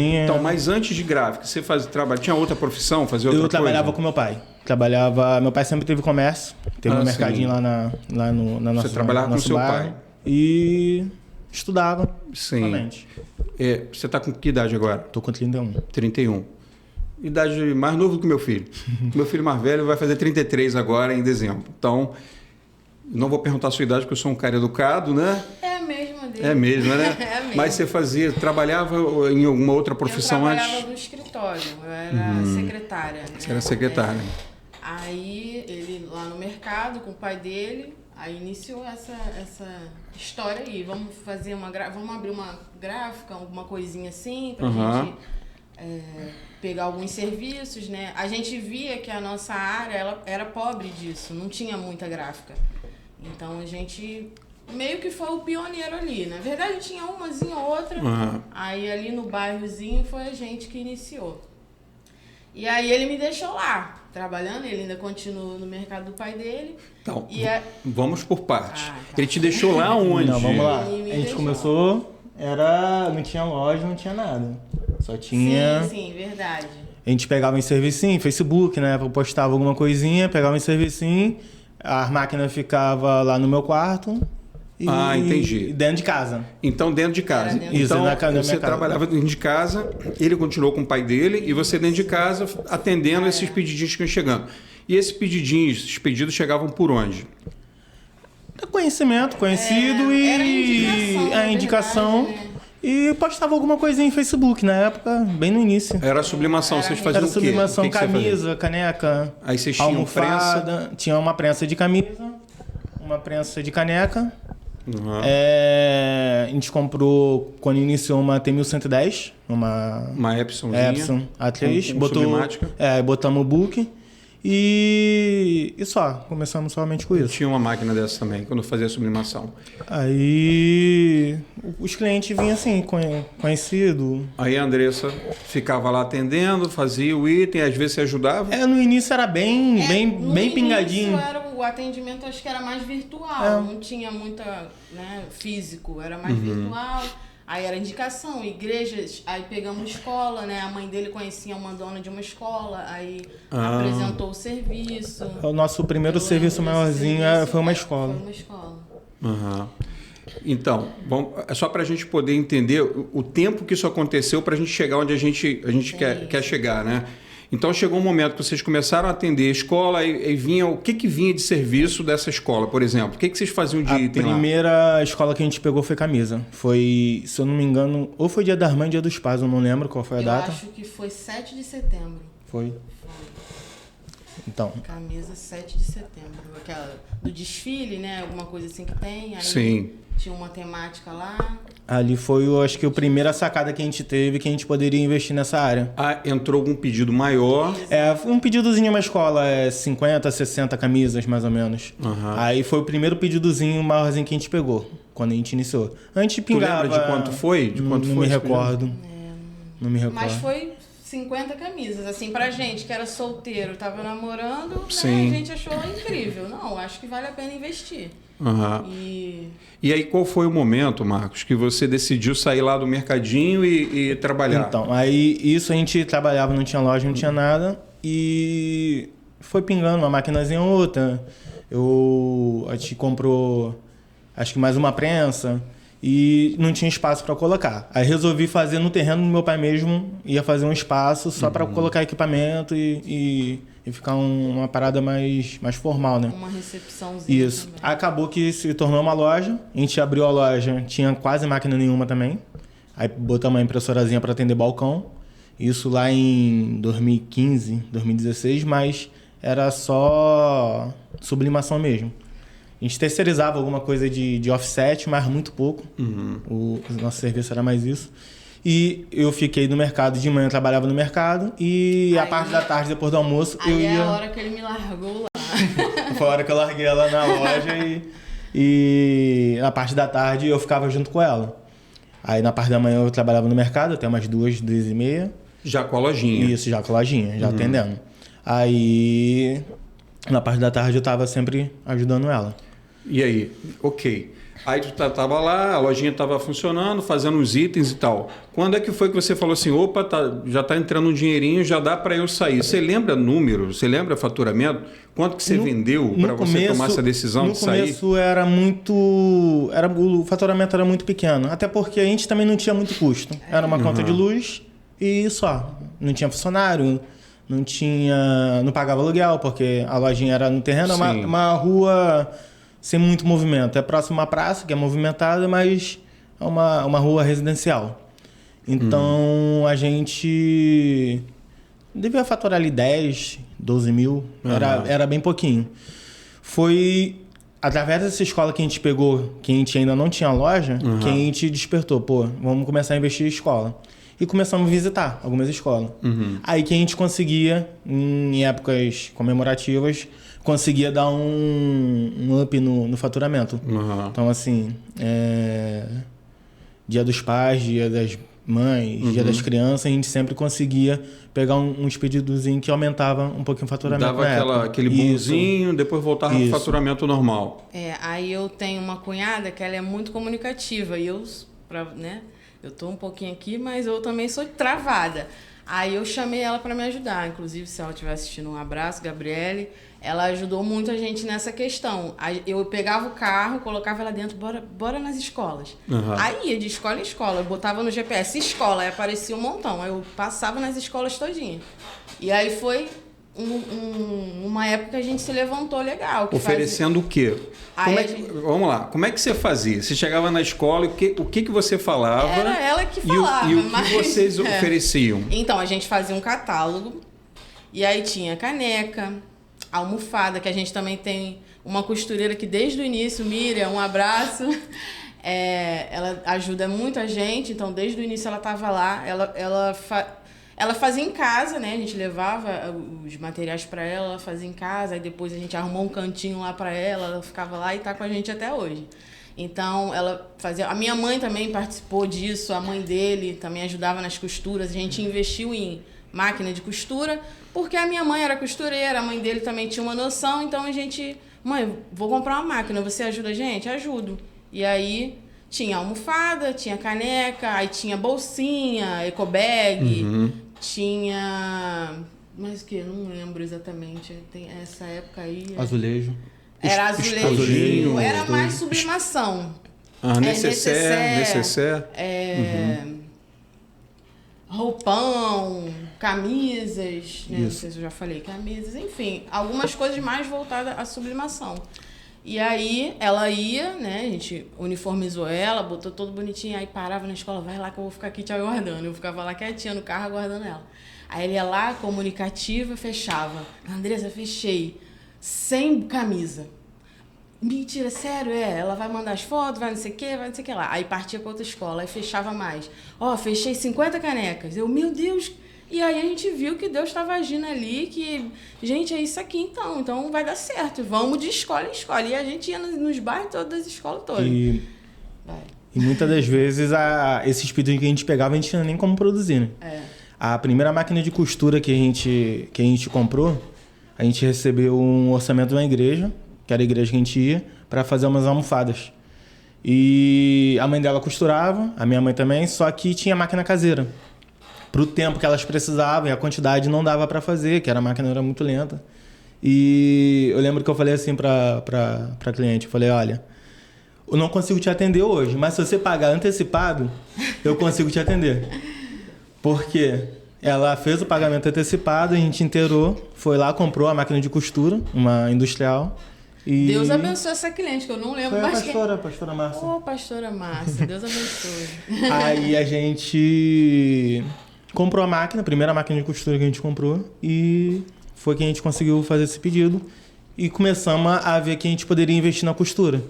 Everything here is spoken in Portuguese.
Então, mas antes de gráfica, você tinha outra profissão, fazia outra coisa? Eu trabalhava com meu pai. Meu pai sempre teve comércio, teve um mercadinho lá no nosso Você trabalhava com seu pai? E estudava. Sim. Realmente. Você está com que idade agora? Tô com 31. 31. Idade mais novo do que meu filho. Meu filho mais velho vai fazer 33 agora em dezembro. Então, não vou perguntar a sua idade, porque eu sou um cara educado, né? É a mesma dele. É mesmo, né? É a mesma. Mas você trabalhava em alguma outra profissão antes? Eu trabalhava no escritório, eu era secretária. Você era secretária. Aí ele lá no mercado com o pai dele, aí iniciou essa história aí. Vamos abrir uma gráfica, alguma coisinha assim, pra gente pegar alguns serviços, né? A gente via que a nossa área ela era pobre disso, não tinha muita gráfica. Então a gente meio que foi o pioneiro ali. Na verdade tinha umazinha ou outra, aí ali no bairrozinho foi a gente que iniciou. E aí ele me deixou lá, trabalhando, ele ainda continuou no mercado do pai dele. Então, vamos por partes. Tá. Ele te deixou lá onde? Não, vamos lá. A gente começou, não tinha loja, não tinha nada. Só tinha... Sim, verdade. A gente pegava em servicinho, Facebook, né? Eu postava alguma coisinha, pegava em servicinho, a máquina ficava lá no meu quarto. Entendi. Dentro de casa. Então, dentro de casa. Isso, então, você trabalhava dentro de casa, ele continuou com o pai dele e você dentro de casa atendendo esses pedidinhos que iam chegando. E esses pedidos chegavam por onde? Conhecido e a indicação. Verdade, né? E postava alguma coisinha em Facebook na época, bem no início. Era a sublimação, vocês faziam o quê? Sublimação, camisa, caneca, aí vocês tinham almofada, prensa? Tinha uma prensa de camisa, uma prensa de caneca. A gente comprou, quando iniciou, uma T1110, uma Epsonzinha, Epson A3, sublimática. Botamos o book e só, começamos somente com Eu isso. tinha uma máquina dessa também, quando eu fazia a sublimação. Aí os clientes vinham assim, conhecido. Aí a Andressa ficava lá atendendo, fazia o item, às vezes você ajudava? No início era bem pingadinho. O atendimento acho que era mais virtual, não tinha muita, físico, era mais virtual. Aí era indicação, igrejas, aí pegamos escola, né? A mãe dele conhecia uma dona de uma escola, aí apresentou o serviço. O nosso primeiro serviço maiorzinho foi uma escola. Foi uma escola. Então, é só para a gente poder entender o tempo que isso aconteceu para a gente chegar onde a gente quer chegar, né? Então chegou um momento que vocês começaram a atender a escola e vinha, o que vinha de serviço dessa escola, por exemplo? O que vocês faziam de item lá? A primeira escola que a gente pegou foi camisa. Foi, se eu não me engano, ou foi Dia das Mães, Dia dos Pais, eu não lembro qual foi a data. Eu acho que foi 7 de setembro. Foi. Então. Camisa 7 de setembro. Aquela do desfile, né? Alguma coisa assim que tem. Aí sim. Tinha uma temática lá. Ali foi, eu acho que a primeira sacada que a gente teve que a gente poderia investir nessa área. Entrou algum pedido maior? Um pedidozinho uma escola, 50, 60 camisas mais ou menos. Aí foi o primeiro pedidozinho maiorzinho que a gente pegou, quando a gente iniciou. Antes pingava... Tu lembra de quanto foi? Não me recordo. Não me recordo. Mas foi 50 camisas, assim, pra gente que era solteiro, tava namorando, né, sim. A gente achou incrível. Não, acho que vale a pena investir. E aí qual foi o momento, Marcos, que você decidiu sair lá do mercadinho e trabalhar? Então, aí isso a gente trabalhava, não tinha loja, não tinha nada, e foi pingando uma maquinazinha ou outra. A gente comprou, acho que mais uma prensa, e não tinha espaço para colocar. Aí resolvi fazer no terreno do meu pai mesmo, ia fazer um espaço só para colocar equipamento e ficar uma parada mais formal, né? Uma recepçãozinha. Isso. Também. Acabou que se tornou uma loja, a gente abriu a loja, tinha quase máquina nenhuma também. Aí botamos uma impressorazinha para atender balcão. Isso lá em 2015, 2016, mas era só sublimação mesmo. A gente terceirizava alguma coisa de offset, mas muito pouco. O nosso serviço era mais isso. E eu fiquei no mercado, de manhã eu trabalhava no mercado e a parte da tarde, depois do almoço, eu ia... Aí é a hora que ele me largou lá. Foi a hora que eu larguei ela na loja e na parte da tarde eu ficava junto com ela. Aí na parte da manhã eu trabalhava no mercado até umas 2h30. Já com a lojinha? Isso, já com a lojinha, já atendendo. Aí na parte da tarde eu tava sempre ajudando ela. E aí? Ok. Aí tu tava lá, a lojinha tava funcionando, fazendo os itens e tal. Quando é que foi que você falou assim, opa, já tá entrando um dinheirinho, já dá para eu sair? Você lembra número? Você lembra faturamento? Quanto que você vendeu para você tomar essa decisão de sair? No começo era muito... o faturamento era muito pequeno. Até porque a gente também não tinha muito custo. Era uma conta de luz e só. Não tinha funcionário, não pagava aluguel, porque a lojinha era no terreno, uma rua sem muito movimento. É próximo a uma praça, que é movimentada, mas é uma rua residencial. Então, a gente devia faturar ali 10, 12 mil. Era bem pouquinho. Foi através dessa escola que a gente pegou, que a gente ainda não tinha loja, que a gente despertou. Pô, vamos começar a investir em escola. E começamos a visitar algumas escolas. Aí que a gente conseguia, em épocas comemorativas, conseguia dar um up no faturamento. Então, assim, Dia dos Pais, Dia das Mães, Dia das Crianças, a gente sempre conseguia pegar uns pedidozinhos que aumentava um pouquinho o faturamento. Dava aquele boomzinho, depois voltava para o faturamento normal. Aí eu tenho uma cunhada que ela é muito comunicativa e eu tô um pouquinho aqui, mas eu também sou travada. Aí eu chamei ela para me ajudar. Inclusive, se ela estiver assistindo, um abraço, Gabriele. Ela ajudou muito a gente nessa questão. Eu pegava o carro, colocava ela dentro, bora nas escolas. Aí ia de escola em escola, eu botava no GPS escola, aí aparecia um montão. Aí eu passava nas escolas todinha. E aí foi uma época que a gente se levantou legal. Oferecendo o quê? Vamos lá, como é que você fazia? Você chegava na escola, o que você falava? Era ela que falava. E o que vocês ofereciam? Então, a gente fazia um catálogo, e aí tinha caneca, almofada, que a gente também tem uma costureira que desde o início, Miriam, um abraço, ela ajuda muito a gente, então desde o início ela estava lá, ela fazia em casa, né? A gente levava os materiais para ela fazia em casa, aí depois a gente arrumou um cantinho lá para ela ficava lá e está com a gente até hoje. Então, ela fazia... A minha mãe também participou disso, a mãe dele também ajudava nas costuras, a gente investiu em máquina de costura, porque a minha mãe era costureira, a mãe dele também tinha uma noção, então a gente... Mãe, vou comprar uma máquina, você ajuda a gente? Ajudo. E aí... Tinha almofada, tinha caneca, aí tinha bolsinha, ecobag, tinha... Mas o que? Não lembro exatamente. Tem essa época aí... Azulejo. Era azulejo. Era mais sublimação. Necessaire. Roupão, camisas, né? Não sei se eu já falei, camisas, enfim. Algumas coisas mais voltadas à sublimação. E aí ela ia, né? A gente uniformizou ela, botou tudo bonitinho, aí parava na escola, vai lá que eu vou ficar aqui te aguardando. Eu ficava lá quietinha no carro aguardando ela. Aí ele ia lá, comunicativa, fechava. Andressa, fechei. Sem camisa. Mentira, sério, ela vai mandar as fotos, vai não sei o que lá. Aí partia para outra escola, aí fechava mais. Fechei 50 canecas. Meu Deus... E aí a gente viu que Deus estava agindo ali, que, gente, é isso aqui então vai dar certo, vamos de escola em escola. E a gente ia nos bairros todas das escolas todas. E muitas das vezes esses pedidos que a gente pegava, a gente não tinha nem como produzir, né? A primeira máquina de costura que a gente comprou, a gente recebeu um orçamento de uma igreja, que era a igreja que a gente ia, para fazer umas almofadas. E a mãe dela costurava, a minha mãe também, só que tinha máquina caseira. Pro tempo que elas precisavam e a quantidade não dava para fazer, que a máquina era muito lenta. E eu lembro que eu falei assim pra cliente, eu falei, olha, eu não consigo te atender hoje, mas se você pagar antecipado, eu consigo te atender. Porque ela fez o pagamento antecipado, a gente inteirou, foi lá, comprou a máquina de costura, uma industrial. E... Deus abençoe essa cliente, que eu não lembro mais quem. Pastora Márcia. Pastora Márcia, Deus abençoe. Aí a gente... comprou a máquina, a primeira máquina de costura que a gente comprou, e foi que a gente conseguiu fazer esse pedido. E começamos a ver que a gente poderia investir na costura.